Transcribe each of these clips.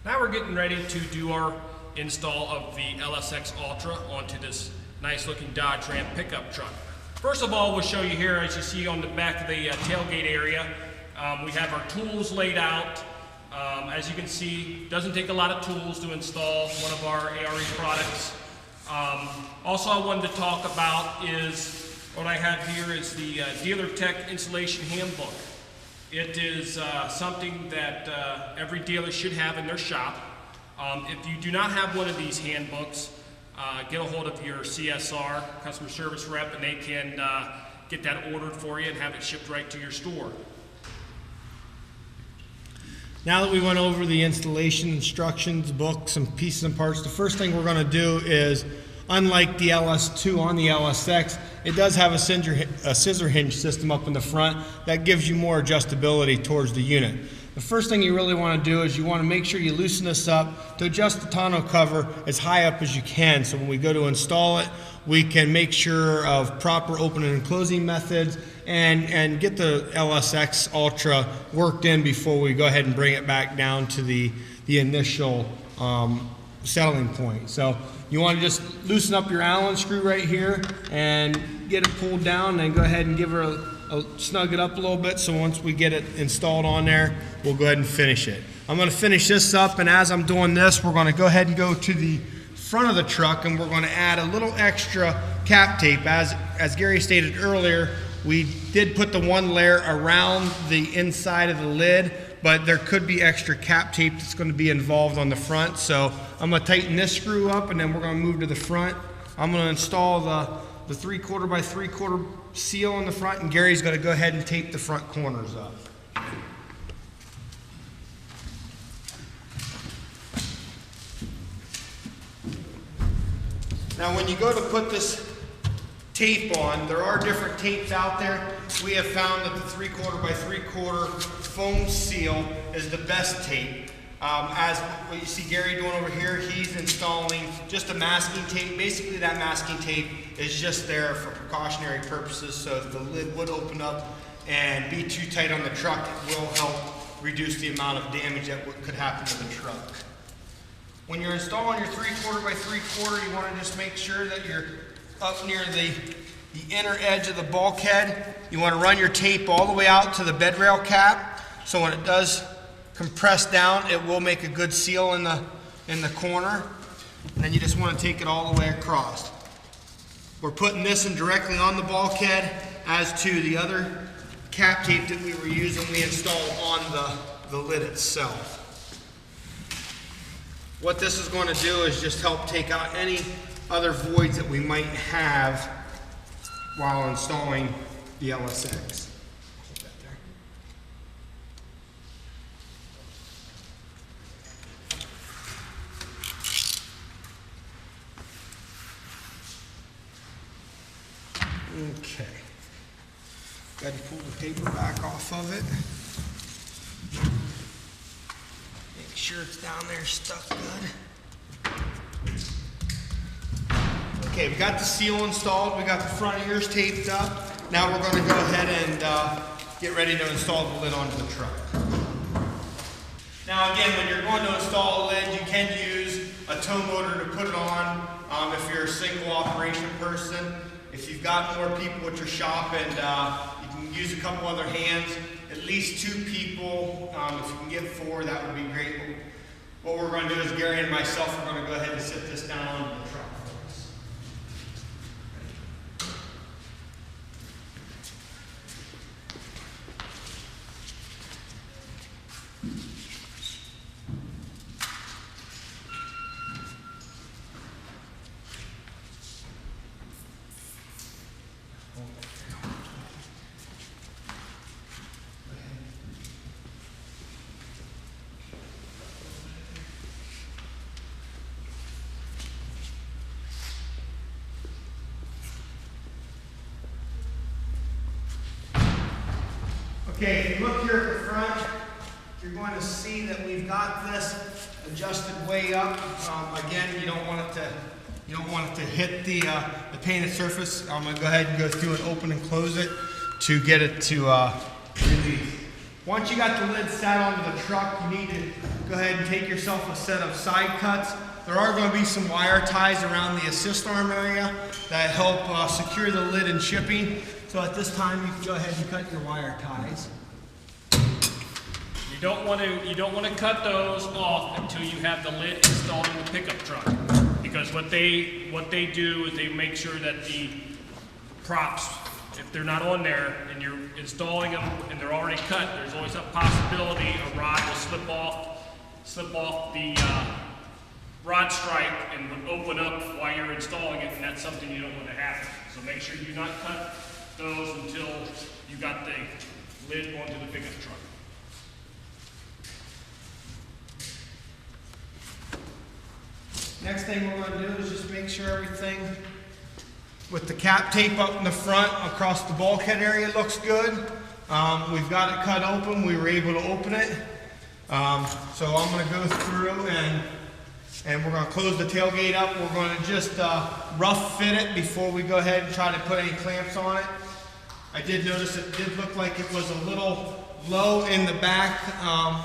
Now we're getting ready to do our install of the LSX Ultra onto this nice looking Dodge Ram pickup truck. First of all, we'll show you here, as you see on the back of the tailgate area, we have our tools laid out. As you can see, doesn't take a lot of tools to install one of our A.R.E products. Also I wanted to talk about is, what I have here is the Dealer Tech Installation Handbook. It is something that every dealer should have in their shop. If you do not have one of these handbooks, get a hold of your CSR, customer service rep, and they can get that ordered for you and have it shipped right to your store. Now that we went over the installation instructions, books, and pieces and parts, the first thing we're going to do is, unlike the LS2 on the LSX, it does have a scissor hinge system up in the front that gives you more adjustability towards the unit. The first thing you really want to do is you want to make sure you loosen this up to adjust the tonneau cover as high up as you can, so when we go to install it, we can make sure of proper opening and closing methods and get the LSX Ultra worked in before we go ahead and bring it back down to the initial settling point. So you want to just loosen up your Allen screw right here and get it pulled down, and go ahead and give her snug it up a little bit, so once we get it installed on there, we'll go ahead and finish it. I'm going to finish this up, and as I'm doing this, we're going to go ahead and go to the front of the truck, and we're going to add a little extra cap tape. As Gary stated earlier, we did put the one layer around the inside of the lid, but there could be extra cap tape that's going to be involved on the front. So I'm going to tighten this screw up, and then we're going to move to the front. I'm going to install the 3/4 by 3/4 seal in the front, and Gary's going to go ahead and tape the front corners up. Now when you go to put this tape on, there are different tapes out there. We have found that the 3/4 by 3/4 foam seal is the best tape. As what you see Gary doing over here, he's installing just a masking tape. Basically that masking tape is just there for precautionary purposes, so if the lid would open up and be too tight on the truck, it will help reduce the amount of damage that could happen to the truck. When you're installing your 3/4 by 3/4, you want to just make sure that you're up near the inner edge of the bulkhead. You want to run your tape all the way out to the bed rail cap, so when it does compress down, it will make a good seal in the corner. And then you just want to take it all the way across. We're putting this in directly on the bulkhead, as to the other cap tape that we were using, we installed on the lid itself. What this is going to do is just help take out any other voids that we might have while installing the LSX. Okay, got to pull the paper back off of it. Make sure it's down there stuck good. Okay, we got the seal installed, we got the front ears taped up. Now we're going to go ahead and get ready to install the lid onto the truck. Now again, when you're going to install a lid, you can use a tow motor to put it on if you're a single operation person. If you've got more people at your shop and you can use a couple other hands, at least 2 people, if you can get 4, that would be great. What we're going to do is Gary and myself are going to go ahead and sit this down onto the truck for us. Okay, if you look here at the front, you're going to see that we've got this adjusted way up. Again, you don't want it to hit the painted surface. I'm going to go ahead and go through and open and close it to get it to really Once you got the lid set onto the truck, you need to go ahead and take yourself a set of side cuts. There are going to be some wire ties around the assist arm area that help secure the lid in shipping. So at this time, you can go ahead and cut your wire ties. You don't want to cut those off until you have the lid installed in the pickup truck, because what they do is they make sure that the props, if they're not on there and you're installing them and they're already cut, there's always a possibility a rod will slip off the rod stripe and would open up while you're installing it, and that's something you don't want to happen. So make sure you do not cut those until you got the lid onto the pickup truck. Next thing we're going to do is just make sure everything with the cap tape up in the front across the bulkhead area looks good. We've got it cut open. We were able to open it. So I'm going to go through and we're going to close the tailgate up. We're going to just rough fit it before we go ahead and try to put any clamps on it. I did notice it did look like it was a little low in the back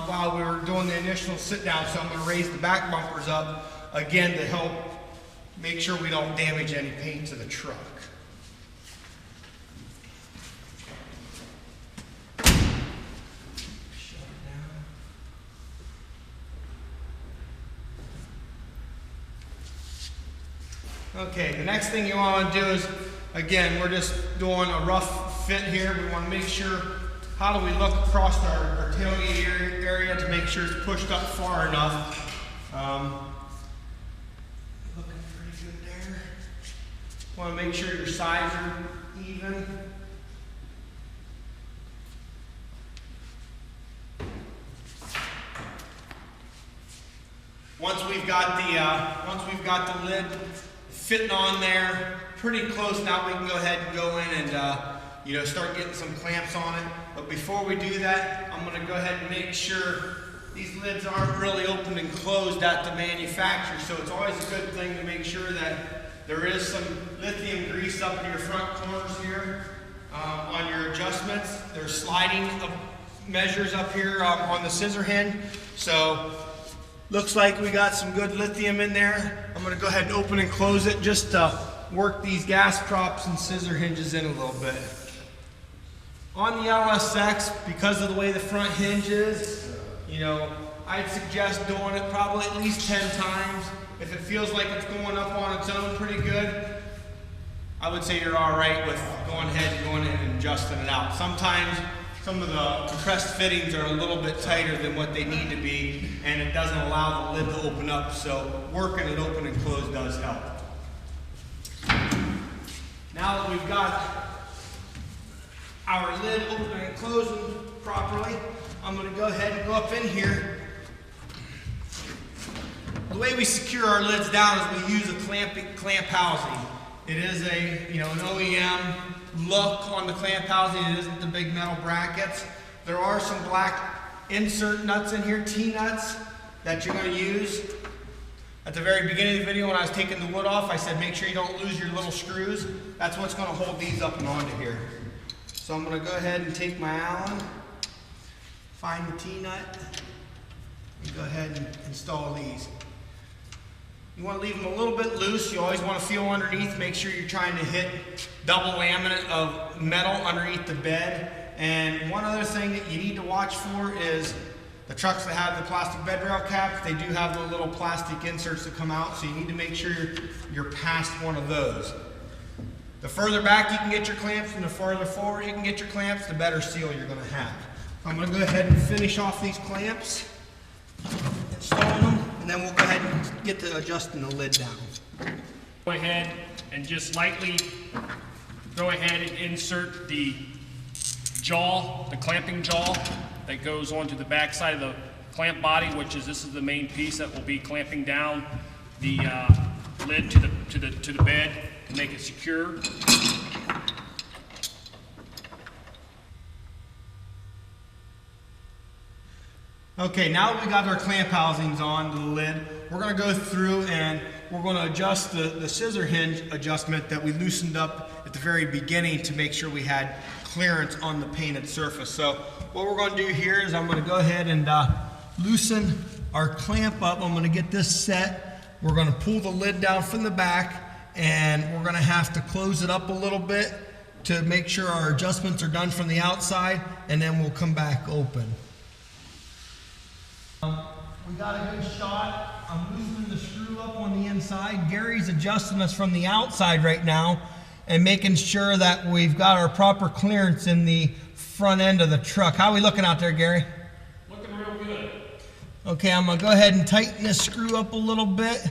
while we were doing the initial sit down, so I'm going to raise the back bumpers up again to help make sure we don't damage any paint to the truck. Okay, the next thing you want to do is, again, we're just doing a rough fit here. We want to make sure, how do we look across our tailgate area to make sure it's pushed up far enough. Looking pretty good there. Want to make sure your sides are even. Once we've got the lid fitting on there pretty close, now we can go ahead and go in and start getting some clamps on it. But before we do that, I'm going to go ahead and make sure these lids aren't really opened and closed at the manufacturer. So it's always a good thing to make sure that there is some lithium grease up in your front corners here on your adjustments. There's sliding measures up here on the scissor hinge. So looks like we got some good lithium in there. I'm going to go ahead and open and close it just to work these gas props and scissor hinges in a little bit. On the LSX, because of the way the front hinge is, I'd suggest doing it probably at least 10 times. If it feels like it's going up on its own pretty good, I would say you're all right with going ahead and going in and adjusting it out. Sometimes some of the compressed fittings are a little bit tighter than what they need to be, and it doesn't allow the lid to open up, so working it open and closed does help. Now that we've got our lid opening and closing properly, I'm going to go ahead and go up in here. The way we secure our lids down is we use a clamp housing. It is an OEM look on the clamp housing. It isn't the big metal brackets. There are some black insert nuts in here, T-nuts, that you're going to use. At the very beginning of the video when I was taking the wood off, I said make sure you don't lose your little screws. That's what's going to hold these up and onto here. So I'm going to go ahead and take my Allen, find the T-nut, and go ahead and install these. You want to leave them a little bit loose. You always want to feel underneath. Make sure you're trying to hit double laminate of metal underneath the bed. And one other thing that you need to watch for is the trucks that have the plastic bed rail caps, they do have the little plastic inserts that come out, so you need to make sure you're past one of those. The further back you can get your clamps and the farther forward you can get your clamps, the better seal you're going to have. I'm going to go ahead and finish off these clamps, installing them, and then we'll go ahead and get to adjusting the lid down. Go ahead and just lightly go ahead and insert the jaw, the clamping jaw that goes onto the back side of the clamp body, this is the main piece that will be clamping down the lid to the bed to make it secure. Okay, now that we got our clamp housings on the lid, we're going to go through and we're going to adjust the scissor hinge adjustment that we loosened up at the very beginning to make sure we had clearance on the painted surface. So what we're going to do here is I'm going to go ahead and loosen our clamp up. I'm going to get this set. We're going to pull the lid down from the back, and we're going to have to close it up a little bit to make sure our adjustments are done from the outside, and then we'll come back open. We got a good shot. I'm loosening the screw up on the inside. Gary's adjusting us from the outside right now and making sure that we've got our proper clearance in the front end of the truck. How are we looking out there, Gary? Looking real good. Okay, I'm gonna go ahead and tighten this screw up a little bit,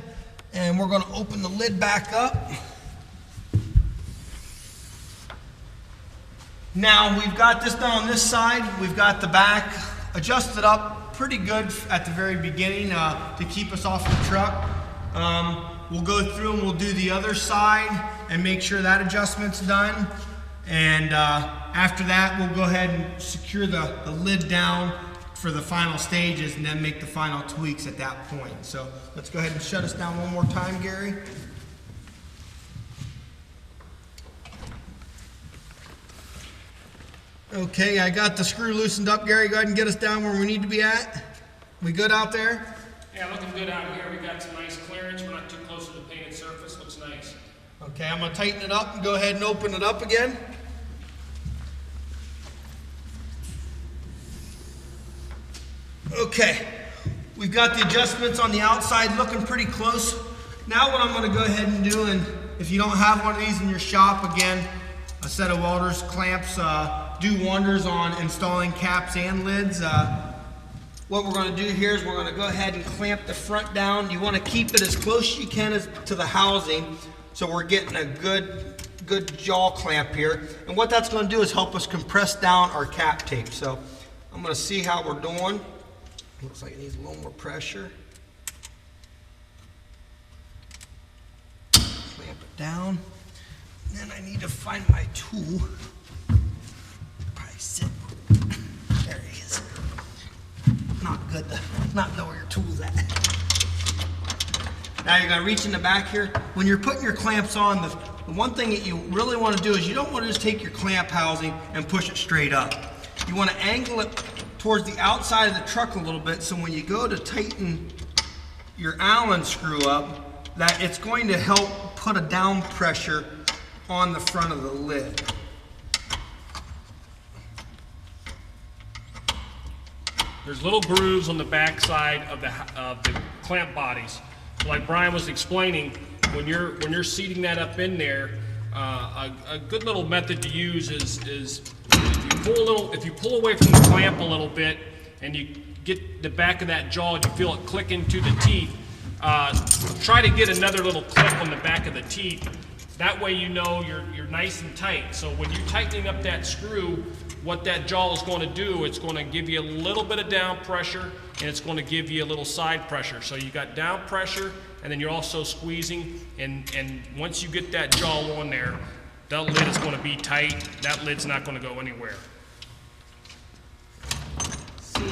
and we're gonna open the lid back up. Now we've got this done on this side. We've got the back adjusted up pretty good at the very beginning to keep us off the truck. We'll go through and we'll do the other side and make sure that adjustment's done. And after that, we'll go ahead and secure the lid down for the final stages and then make the final tweaks at that point. So let's go ahead and shut us down one more time, Gary. Okay, I got the screw loosened up. Gary, go ahead and get us down where we need to be at. We good out there? Yeah, looking good out here. We got some nice clearance. We're not too close to the painted surface. Looks nice. Okay, I'm going to tighten it up and go ahead and open it up again. Okay, we've got the adjustments on the outside looking pretty close. Now what I'm going to go ahead and do, and if you don't have one of these in your shop, again, a set of welders clamps do wonders on installing caps and lids. What we're going to do here is we're going to go ahead and clamp the front down. You want to keep it as close as you can to the housing, so we're getting a good jaw clamp here. And what that's going to do is help us compress down our cap tape. So I'm going to see how we're doing. Looks like it needs a little more pressure. Clamp it down. And then I need to find my tool. Probably sit. There he is. Not good to not know where your tool's at. Now you're going to reach in the back here. When you're putting your clamps on, the one thing that you really want to do is you don't want to just take your clamp housing and push it straight up. You want to angle it towards the outside of the truck a little bit, so when you go to tighten your Allen screw up, that it's going to help put a down pressure on the front of the lid. There's little grooves on the back side of the clamp bodies. So like Brian was explaining, when you're seating that up in there, a good little method to use is if you pull away from the clamp a little bit and you get the back of that jaw and you feel it click into the teeth, try to get another little clip on the back of the teeth. That way you know you're nice and tight. So when you're tightening up that screw, what that jaw is going to do, it's going to give you a little bit of down pressure and it's going to give you a little side pressure. So you got down pressure and then you're also squeezing, and once you get that jaw on there, that lid is going to be tight. That lid's not going to go anywhere. See,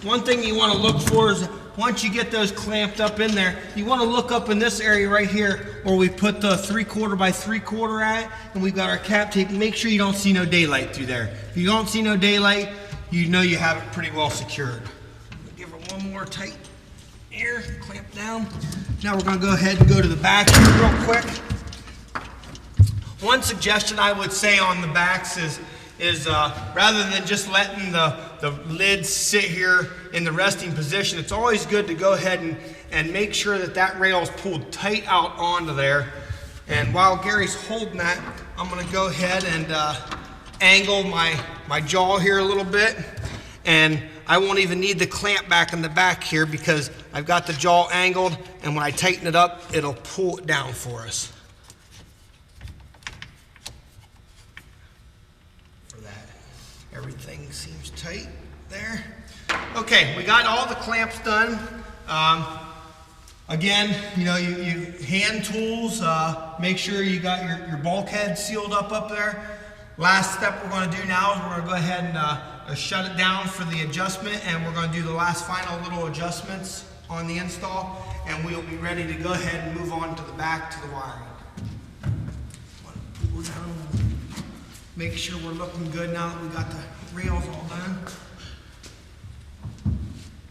one thing you want to look for is once you get those clamped up in there, you want to look up in this area right here where we put the 3/4 by 3/4 at, and we've got our cap tape. Make sure you don't see no daylight through there. If you don't see no daylight, you know you have it pretty well secured. Give her one more tight here, clamp down. Now we're going to go ahead and go to the back here real quick. One suggestion I would say on the backs is rather than just letting the lid sit here in the resting position, it's always good to go ahead and make sure that that rail is pulled tight out onto there. And while Gary's holding that, I'm going to go ahead and angle my jaw here a little bit. And I won't even need the clamp back in the back here because I've got the jaw angled, and when I tighten it up, it'll pull it down for us. Everything seems tight there. Okay, we got all the clamps done. Again, you know, you hand tools, make sure you got your bulkhead sealed up there. Last step we're going to do now is we're going to go ahead and shut it down for the adjustment, and we're going to do the last final little adjustments on the install, and we'll be ready to go ahead and move on to the back to the wiring. Pull down. Make sure we're looking good now that we got the rails all done.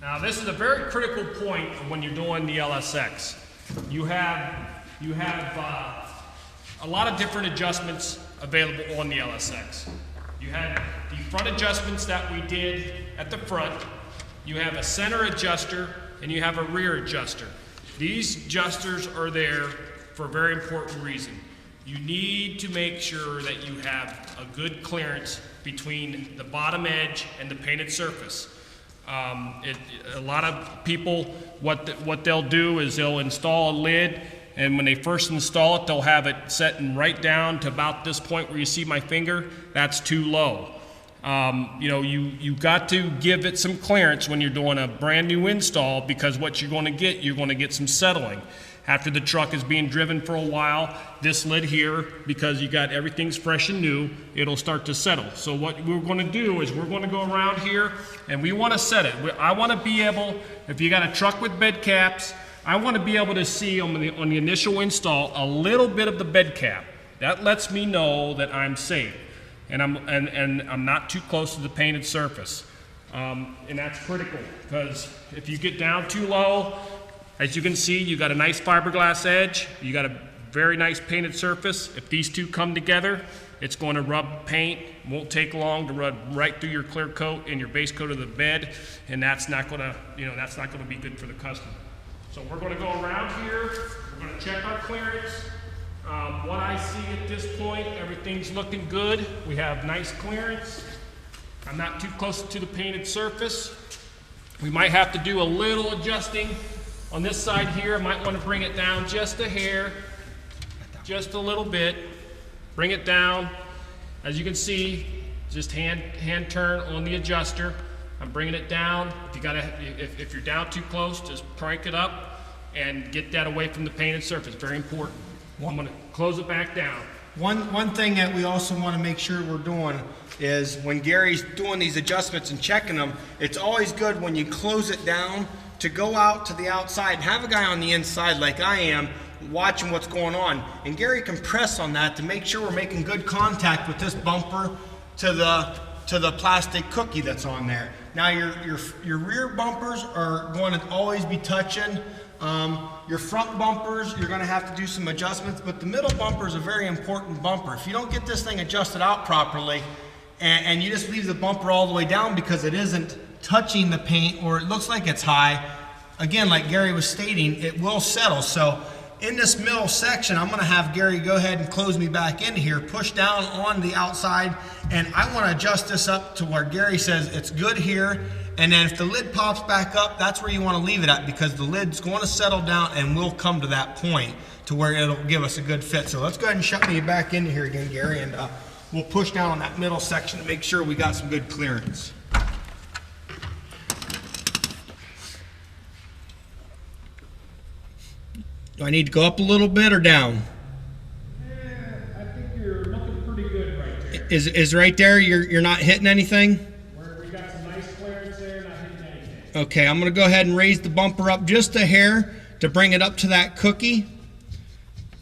Now this is a very critical point when you're doing the LSX. You have a lot of different adjustments available on the LSX. You have the front adjustments that we did at the front. You have a center adjuster and you have a rear adjuster. These adjusters are there for a very important reason. You need to make sure that you have a good clearance between the bottom edge and the painted surface. A lot of people, what they'll do is they'll install a lid, and when they first install it, they'll have it setting right down to about this point where you see my finger. That's too low. You know, you got to give it some clearance when you're doing a brand new install, because what you're going to get some settling. After the truck is being driven for a while, this lid here, because you got everything's fresh and new, it'll start to settle. So what we're going to do is we're going to go around here and we want to set it. I want to be able, if you got a truck with bed caps, I want to be able to see on the initial install a little bit of the bed cap. That lets me know that I'm safe and I'm not too close to the painted surface. And that's critical, because if you get down too low, as you can see, you got a nice fiberglass edge, you got a very nice painted surface. If these two come together, it's going to rub paint. It won't take long to rub right through your clear coat and your base coat of the bed, and that's not going to, that's not going to be good for the customer. So we're going to go around here. We're going to check our clearance. What I see at this point, everything's looking good. We have nice clearance. I'm not too close to the painted surface. We might have to do a little adjusting on this side here. I might want to bring it down just a hair, just a little bit. Bring it down. As you can see, just hand turn on the adjuster. I'm bringing it down. If you're down too close, just crank it up and get that away from the painted surface. Very important. I'm going to close it back down. One thing that we also want to make sure we're doing is when Gary's doing these adjustments and checking them, it's always good when you close it down to go out to the outside and have a guy on the inside like I am watching what's going on. And Gary can press on that to make sure we're making good contact with this bumper to the plastic cookie that's on there. Now your rear bumpers are going to always be touching. Your front bumpers, you're going to have to do some adjustments, but the middle bumper is a very important bumper. If you don't get this thing adjusted out properly and you just leave the bumper all the way down because it isn't touching the paint or it looks like it's high, again, like Gary was stating, it will settle. So in this middle section, I'm going to have Gary go ahead and close me back in here, push down on the outside, and I want to adjust this up to where Gary says it's good here. And then if the lid pops back up, that's where you want to leave it at, because the lid's going to settle down and we'll come to that point to where it'll give us a good fit. So let's go ahead and shut me back in here again, Gary, and we'll push down on that middle section to make sure we got some good clearance. Do I need to go up a little bit or down? I think you're looking pretty good right there. Is right there, you're not hitting anything? We got some nice clearance there, not hitting anything. Okay, I'm going to go ahead and raise the bumper up just a hair to bring it up to that cookie.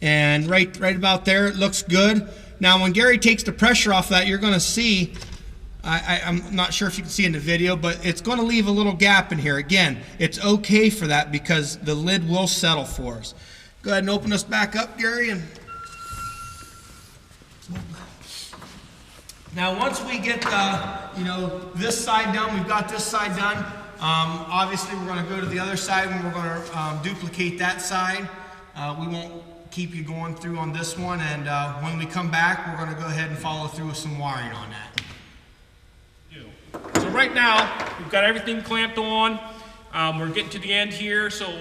And right about there, it looks good. Now when Gary takes the pressure off that, you're going to see, I'm not sure if you can see in the video, but it's going to leave a little gap in here. Again, it's okay for that because the lid will settle for us. Go ahead and open us back up, Gary. And now once we get this side done, we've got this side done. Obviously we're going to go to the other side and we're going to duplicate that side. We won't keep you going through on this one, and when we come back, we're going to go ahead and follow through with some wiring on that. So right now, we've got everything clamped on. We're getting to the end here, so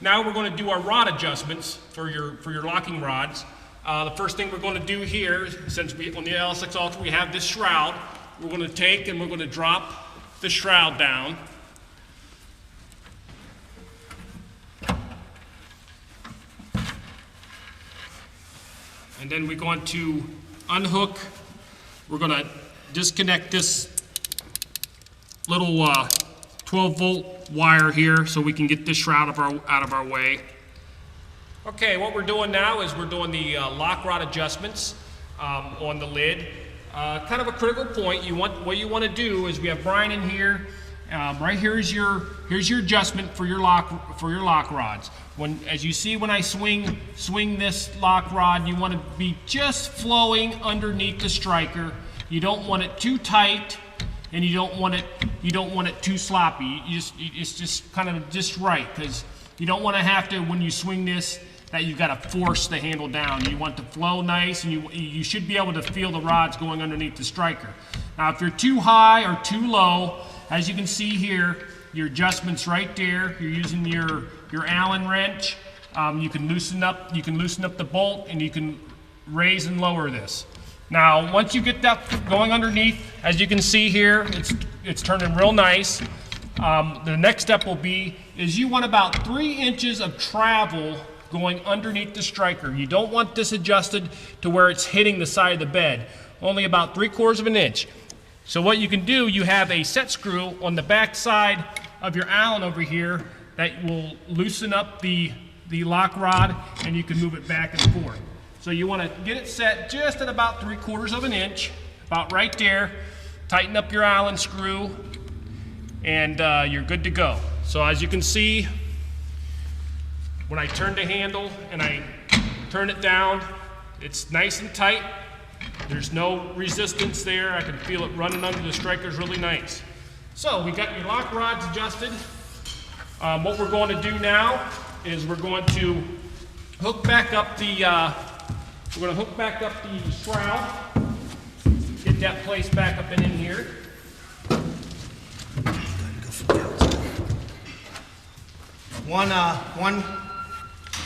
now we're going to do our rod adjustments for your locking rods. The first thing we're going to do here, since on the LSX Ultra we have this shroud, we're going to take and we're going to drop the shroud down. And then we're going to unhook. We're going to disconnect this little 12-volt wire here so we can get this shroud out of our way. Okay, what we're doing now is we're doing the lock rod adjustments on the lid. kind of a critical point. What you want to do is we have Brian in here. Right here is here's your adjustment for your lock rods. As you see when I swing this lock rod, you want to be just flowing underneath the striker. You don't want it too tight, and you don't want it too sloppy. It's just kind of just right, because you don't want to have to, when you swing this, that you've got to force the handle down. You want to flow nice, and you should be able to feel the rods going underneath the striker. Now, if you're too high or too low, as you can see here, your adjustment's right there. You're using your Allen wrench. You can loosen up the bolt, and you can raise and lower this. Now, once you get that going underneath, as you can see here, it's turning real nice. The next step will be you want about 3 inches of travel going underneath the striker. You don't want this adjusted to where it's hitting the side of the bed. Only about 3/4 of an inch. So what you can do, you have a set screw on the back side of your Allen over here that will loosen up the lock rod, and you can move it back and forth. So you want to get it set just at about 3/4 of an inch, about right there. Tighten up your Allen screw, and you're good to go. So as you can see, when I turn the handle and I turn it down, it's nice and tight. There's no resistance there. I can feel it running under the strikers really nice. So we got your lock rods adjusted. What we're going to do now is we're going to hook back up the shroud. Get that placed back up and in here. One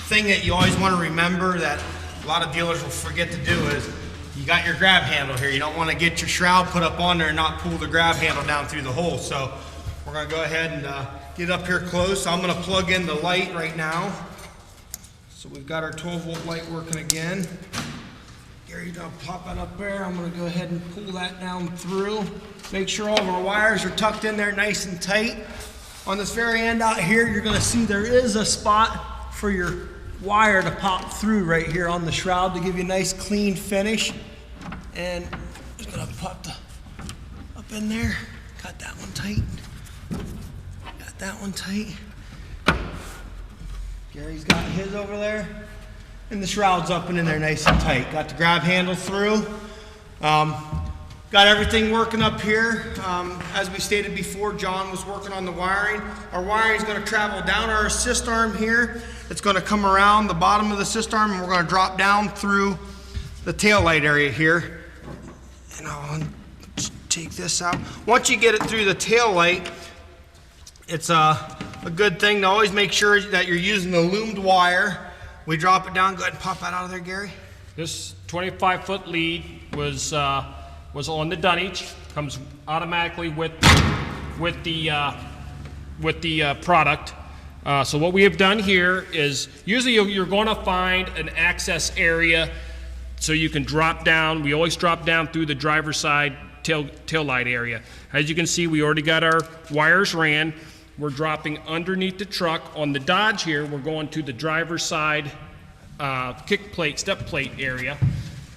thing that you always want to remember that a lot of dealers will forget to do is you got your grab handle here. You don't want to get your shroud put up on there and not pull the grab handle down through the hole. So we're going to go ahead and get up here close. I'm going to plug in the light right now. So we've got our 12-volt light working again. Gary's going to pop that up there. I'm going to go ahead and pull that down through. Make sure all of our wires are tucked in there nice and tight. On this very end out here, you're going to see there is a spot for your wire to pop through right here on the shroud to give you a nice clean finish. And just going to pop up in there. Got that one tight. Got that one tight. Gary's got his over there. And the shroud's up and in there nice and tight. Got the grab handle through. Got everything working up here. As we stated before, John was working on the wiring. Our wiring is going to travel down our assist arm here. It's going to come around the bottom of the assist arm, and we're going to drop down through the tail light area here. And I'll take this out. Once you get it through the tail light, it's a good thing to always make sure that you're using the loomed wire. We drop it down. Go ahead and pop that out of there, Gary. This 25-foot lead was on the dunnage. Comes automatically with the product. So what we have done here is usually you're going to find an access area so you can drop down. We always drop down through the driver's side tail light area. As you can see, we already got our wires ran. We're dropping underneath the truck. On the Dodge here, we're going to the driver's side kick plate, step plate area.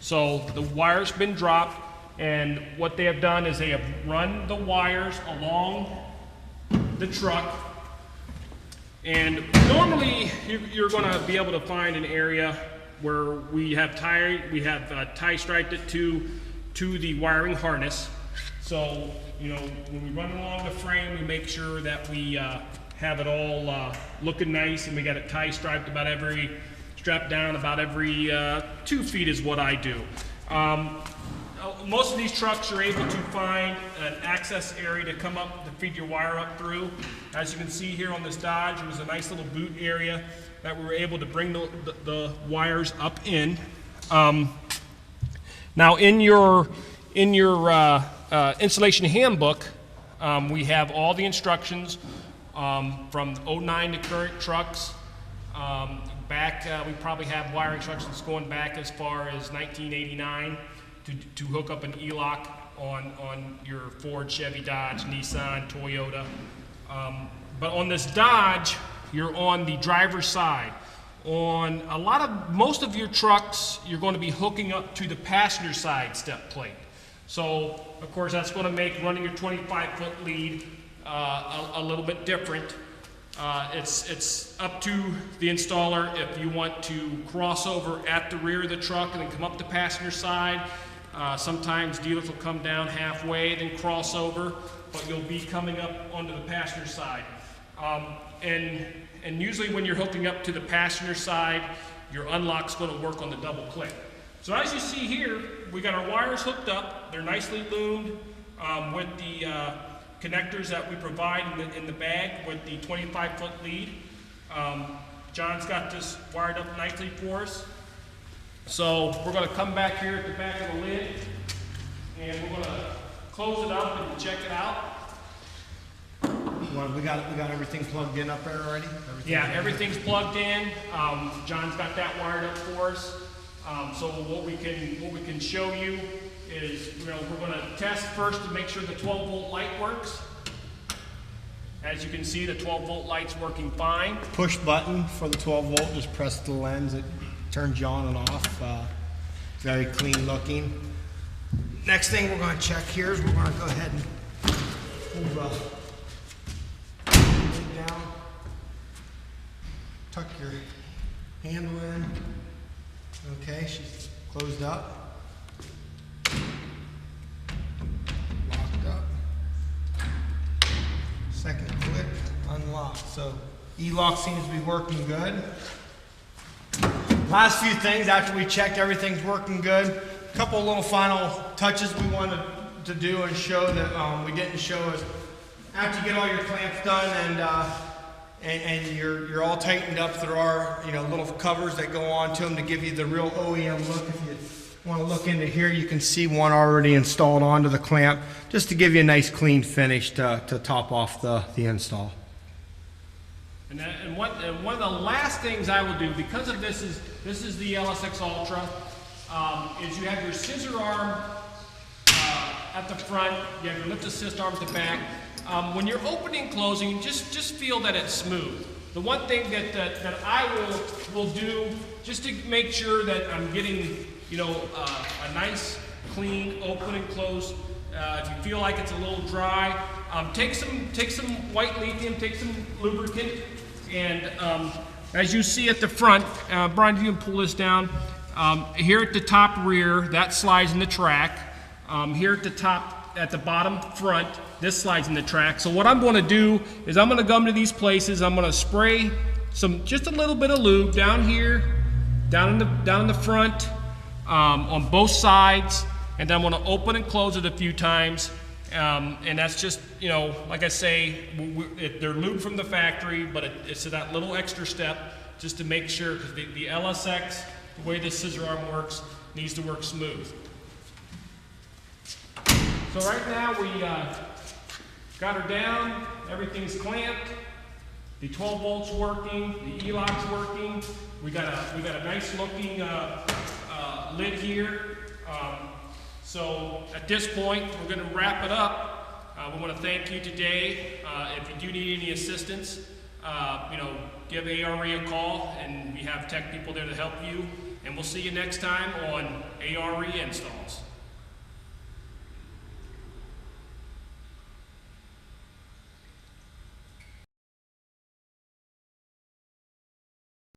So the wire's been dropped, and what they have done is they have run the wires along the truck. And normally you're going to be able to find an area where we have tie striped it to the wiring harness. So, you know, when we run along the frame, we make sure that we have it all looking nice, and we got it tie striped strapped down about every 2 feet is what I do. Most of these trucks are able to find an access area to come up to feed your wire up through. As you can see here on this Dodge, it was a nice little boot area that we were able to bring the wires up in. Now in your installation handbook, we have all the instructions from 09 to current trucks. We probably have wiring instructions going back as far as 1989 to hook up an E-lock on your Ford, Chevy, Dodge, Nissan, Toyota. But on this Dodge, you're on the driver's side. On most of your trucks, you're going to be hooking up to the passenger side step plate. So, of course, that's going to make running your 25-foot lead a little bit different. It's up to the installer if you want to cross over at the rear of the truck and then come up the passenger side. Sometimes dealers will come down halfway, then cross over, but you'll be coming up onto the passenger side. And usually when you're hooking up to the passenger side, your unlock's going to work on the double click. So as you see here, we got our wires hooked up. They're nicely loomed with the connectors that we provide in the bag with the 25-foot lead. John's got this wired up nicely for us. So we're going to come back here at the back of the lid, and we're going to close it up and check it out. We got everything plugged in up there already? Everything's plugged in. John's got that wired up for us. So what we can show you is, we're going to test first to make sure the 12-volt light works. As you can see, the 12-volt light's working fine. Push button for the 12-volt, just press the lens, it turns you on and off. Very clean looking. Next thing we're going to check here is we're going to go ahead and move it down. Tuck your handle in. Okay, she's closed up. Locked up. Second click, unlocked. So E-lock seems to be working good. Last few things after we checked everything's working good. A couple little final touches we wanted to do and show that we didn't show is after you get all your clamps done and you're all tightened up, there are little covers that go on to them to give you the real OEM look. If you want to look into here, you can see one already installed onto the clamp, just to give you a nice clean finish to top off the install. And one of the last things I will do, because of this is the LSX Ultra, is you have your scissor arm at the front, you have your lift assist arm at the back. When you're opening and closing, just feel that it's smooth. The one thing that I will do, just to make sure that I'm getting a nice clean open and close. If you feel like it's a little dry, take some white lithium, take some lubricant, and as you see at the front, Brian, you can pull this down. Here at the top rear, that slides in the track. Here at the top, at the bottom front, this slides in the track. So what I'm going to do is I'm going to come to these places. I'm going to spray just a little bit of lube down here, down in the front, on both sides, and then I'm going to open and close it a few times. And that's just, like I say, they're lubed from the factory, but it's that little extra step just to make sure, because the LSX, the way this scissor arm works, needs to work smooth. So right now we got her down, everything's clamped, the 12 volts working, the E-lock's working. We got a nice looking lid here. So at this point, we're going to wrap it up. We want to thank you today. If you do need any assistance, give A.R.E a call, and we have tech people there to help you. And we'll see you next time on A.R.E Installs.